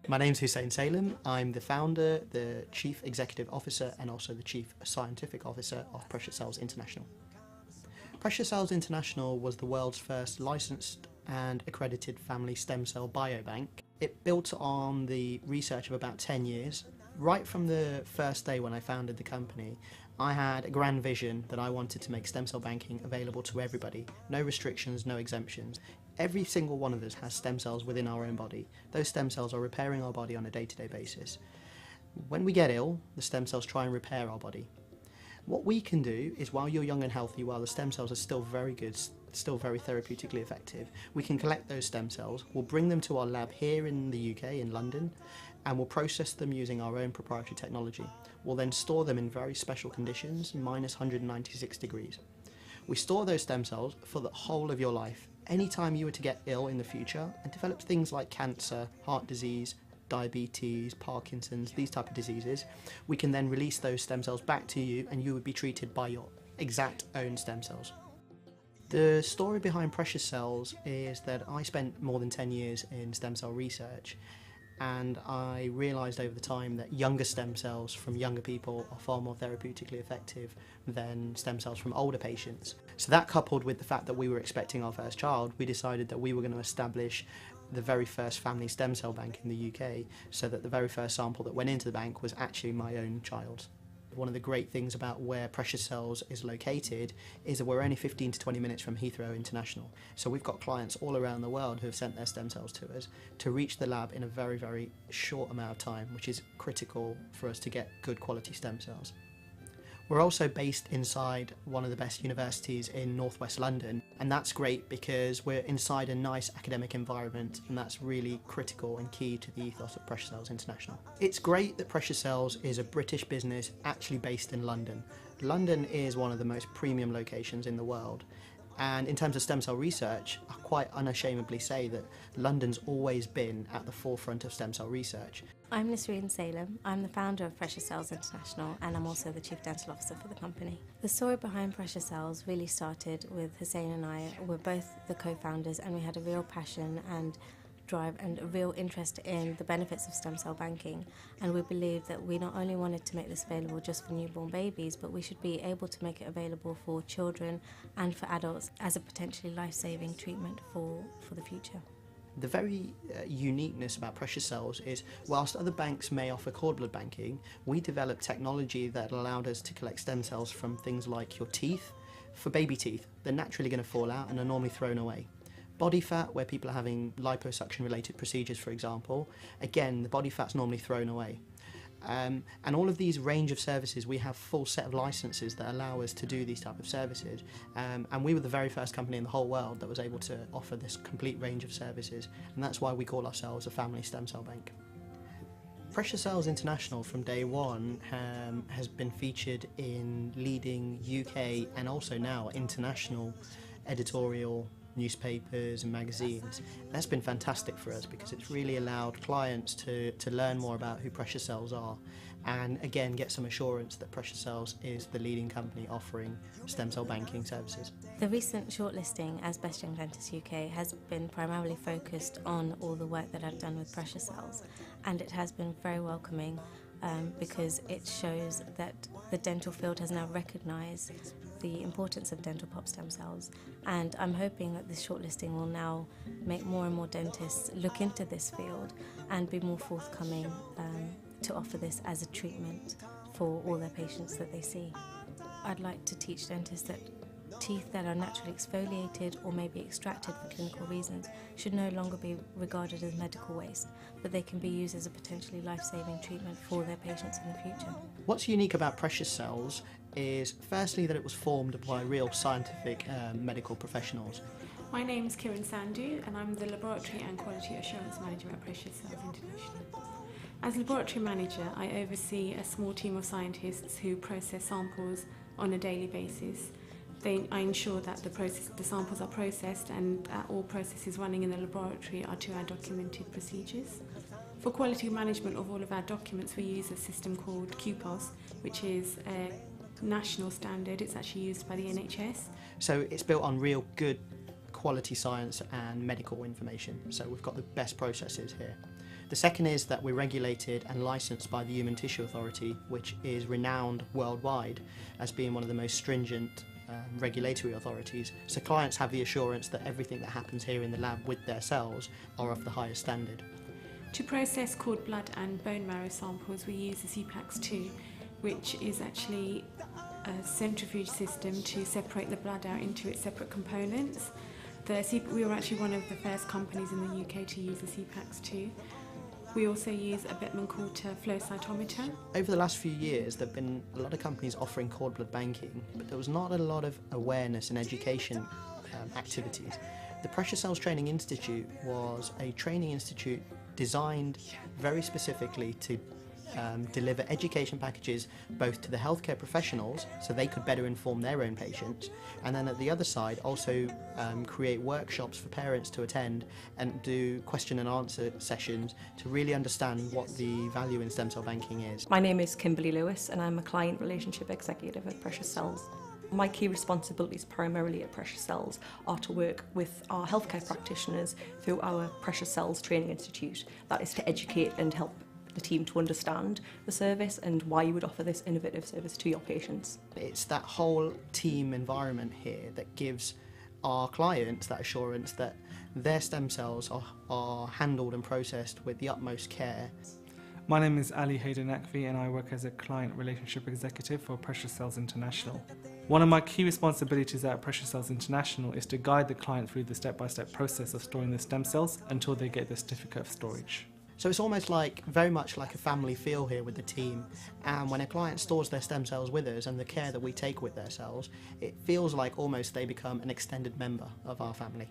My name's Hussein Salem. I'm the founder, the Chief Executive Officer and also the Chief Scientific Officer of Precious Cells International. Precious Cells International was the world's first licensed and accredited family stem cell biobank. It built on the research of about 10 years. Right from the first day when I founded the company, I had a grand vision that I wanted to make stem cell banking available to everybody. No restrictions, no exemptions. Every single one of us has stem cells within our own body. Those stem cells are repairing our body on a day-to-day basis. When we get ill, the stem cells try and repair our body. What we can do is, while you're young and healthy, while the stem cells are still very good, still very therapeutically effective, we can collect those stem cells, we'll bring them to our lab here in the UK, in London, and we'll process them using our own proprietary technology. We'll then store them in very special conditions, minus 196 degrees. We store those stem cells for the whole of your life. Anytime you were to get ill in the future and develop things like cancer, heart disease, diabetes, Parkinson's, these type of diseases, we can then release those stem cells back to you and you would be treated by your exact own stem cells. The story behind Precious Cells is that I spent more than 10 years in stem cell research, and I realised over the time that younger stem cells from younger people are far more therapeutically effective than stem cells from older patients. So that, coupled with the fact that we were expecting our first child, we decided that we were going to establish the very first family stem cell bank in the UK, so that the very first sample that went into the bank was actually my own child. One of the great things about where Precious Cells is located is that we're only 15 to 20 minutes from Heathrow International. So we've got clients all around the world who have sent their stem cells to us to reach the lab in a very, very short amount of time, which is critical for us to get good quality stem cells. We're also based inside one of the best universities in northwest London, and that's great because we're inside a nice academic environment, and that's really critical and key to the ethos of Precious Cells International. It's great that Precious Cells is a British business actually based in London. London is one of the most premium locations in the world, and in terms of stem cell research, I quite unashamedly say that London's always been at the forefront of stem cell research. I'm Nasreen Salem. I'm the founder of Precious Cells International, and I'm also the Chief Dental Officer for the company. The story behind Precious Cells really started with Hussein and I. We're both the co-founders, and we had a real passion and drive and a real interest in the benefits of stem cell banking, and we believed that we not only wanted to make this available just for newborn babies, but we should be able to make it available for children and for adults as a potentially life-saving treatment for the future. The very uniqueness about Precious Cells is, whilst other banks may offer cord blood banking, we developed technology that allowed us to collect stem cells from things like your teeth. For baby teeth, they're naturally going to fall out and are normally thrown away. Body fat, where people are having liposuction related procedures, for example, again, the body fat's normally thrown away. And all of these range of services, we have full set of licenses that allow us to do these type of services, and we were the very first company in the whole world that was able to offer this complete range of services, and that's why we call ourselves a family stem cell bank. Precious Cells International from day one has been featured in leading UK and also now international editorial newspapers and magazines. That's been fantastic for us because it's really allowed clients to learn more about who Precious Cells are, and again get some assurance that Precious Cells is the leading company offering stem cell banking services. The recent shortlisting as Best Young Dentist UK has been primarily focused on all the work that I've done with Precious Cells, and it has been very welcoming because it shows that the dental field has now recognised the importance of dental pop stem cells, and I'm hoping that this shortlisting will now make more and more dentists look into this field and be more forthcoming to offer this as a treatment for all their patients that they see. I'd like to teach dentists that teeth that are naturally exfoliated or may be extracted for clinical reasons should no longer be regarded as medical waste, but they can be used as a potentially life-saving treatment for their patients in the future. What's unique about Precious Cells is firstly that it was formed by real scientific medical professionals. My name's Kiran Sandhu, and I'm the Laboratory and Quality Assurance Manager at Precious Cells International. As Laboratory Manager, I oversee a small team of scientists who process samples on a daily basis. I ensure that the samples are processed and all processes running in the laboratory are to our documented procedures. For quality management of all of our documents, we use a system called QPOS, which is a national standard. It's actually used by the NHS. So it's built on real good quality science and medical information. So we've got the best processes here. The second is that we're regulated and licensed by the Human Tissue Authority, which is renowned worldwide as being one of the most stringent regulatory authorities. So clients have the assurance that everything that happens here in the lab with their cells are of the highest standard. To process cord blood and bone marrow samples, we use the CPAX-2, which is actually a centrifuge system to separate the blood out into its separate components. We were actually one of the first companies in the UK to use the CPAX-2. We also use a Beckman-Coulter flow cytometer. Over the last few years, there have been a lot of companies offering cord blood banking, but there was not a lot of awareness and education activities. The Precious Cells Training Institute was a training institute designed very specifically to deliver education packages both to the healthcare professionals so they could better inform their own patients, and then at the other side also create workshops for parents to attend and do question and answer sessions to really understand what the value in stem cell banking is. My name is Kimberly Lewis and I'm a client relationship executive at Precious Cells. My key responsibilities primarily at Precious Cells are to work with our healthcare practitioners through our Precious Cells Training Institute. That is to educate and help the team to understand the service and why you would offer this innovative service to your patients. It's that whole team environment here that gives our clients that assurance that their stem cells are handled and processed with the utmost care. My name is Ali Hayden-Akvi and I work as a client relationship executive for Precious Cells International. One of my key responsibilities at Precious Cells International is to guide the client through the step-by-step process of storing the stem cells until they get the certificate of storage. So it's almost very much like a family feel here with the team, and when a client stores their stem cells with us and the care that we take with their cells, it feels like almost they become an extended member of our family.